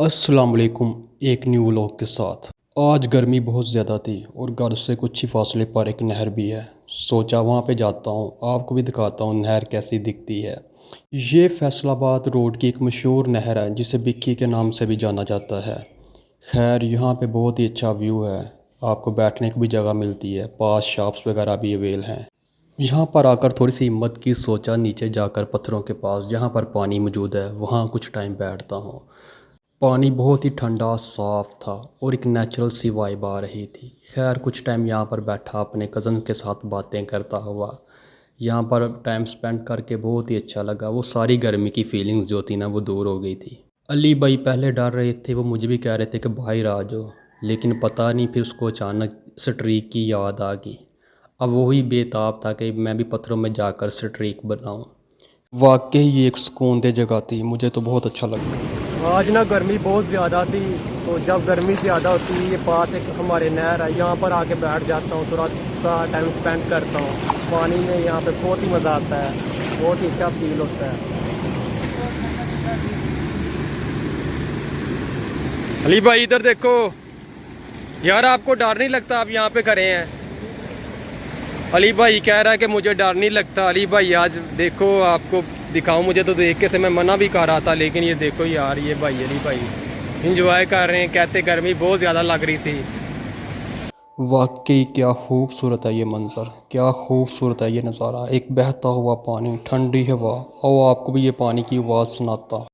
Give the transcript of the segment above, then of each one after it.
अस्सलाम वालेकुम। एक न्यू व्लॉग के साथ। आज गर्मी बहुत ज़्यादा थी और घर से कुछ ही फासले पर एक नहर भी है। सोचा वहाँ पे जाता हूँ, आपको भी दिखाता हूँ नहर कैसी दिखती है। ये फैसलाबाद रोड की एक मशहूर नहर है जिसे बिक्की के नाम से भी जाना जाता है। खैर यहाँ पे बहुत ही अच्छा व्यू है, आपको बैठने की भी जगह मिलती है, पास शॉप्स वगैरह भी अवेल हैं। यहाँ पर आकर थोड़ी सी हिम्मत की, सोचा नीचे जाकर पत्थरों के पास जहाँ पर पानी मौजूद है वहाँ कुछ टाइम बैठता हूँ। पानी बहुत ही ठंडा साफ़ था और एक नेचुरल सी वाइब आ रही थी। खैर कुछ टाइम यहाँ पर बैठा अपने कज़न के साथ बातें करता हुआ। यहाँ पर टाइम स्पेंड करके बहुत ही अच्छा लगा। वो सारी गर्मी की फीलिंग्स जो थी ना वो दूर हो गई थी। अली भाई पहले डर रहे थे, वो मुझे भी कह रहे थे कि भाई आ जाओ, लेकिन पता नहीं फिर उसको अचानक स्ट्रीक की याद आ गई। अब वही बेताब था कि मैं भी पत्थरों में जाकर स्ट्रीक बनाऊँ। वाकई ये एक सुकून दह जगह थी, मुझे तो बहुत अच्छा लगा। आज ना गर्मी बहुत ज़्यादा थी, तो जब गर्मी ज़्यादा होती है ये पास एक हमारे नहर है, यहाँ पर आके बैठ जाता हूँ, थोड़ा सा टाइम स्पेंड करता हूँ पानी में। यहाँ पे बहुत ही मज़ा आता है, बहुत ही अच्छा फील होता है। अली भाई इधर देखो यार, आपको डर नहीं लगता? आप यहाँ पे खड़े हैं। अली भाई कह रहा है कि मुझे डर नहीं लगता। अली भाई आज देखो, आपको दिखाऊं, मुझे तो देख के से मैं मना भी कर रहा था, लेकिन ये देखो यार, ये भाई अली भाई इंजॉय कर रहे हैं, कहते गर्मी बहुत ज़्यादा लग रही थी। वाकई क्या खूबसूरत है ये मंज़र, क्या खूबसूरत है ये नज़ारा। एक बहता हुआ पानी, ठंडी हवा, और आपको भी ये पानी की आवाज़ सुनाता।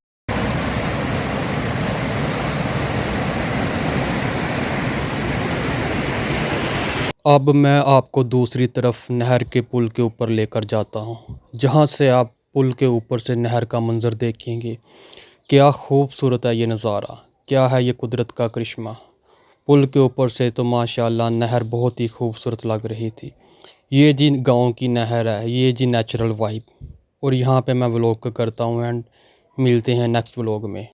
अब मैं आपको दूसरी तरफ नहर के पुल के ऊपर लेकर जाता हूँ, जहाँ से आप पुल के ऊपर से नहर का मंज़र देखेंगे। क्या खूबसूरत है ये नज़ारा, क्या है ये कुदरत का करिश्मा। पुल के ऊपर से तो माशाल्लाह नहर बहुत ही खूबसूरत लग रही थी। ये जी गांव की नहर है, ये जी नेचुरल वाइब। और यहाँ पे मैं व्लॉग करता हूँ एंड मिलते हैं नेक्स्ट व्लॉग में।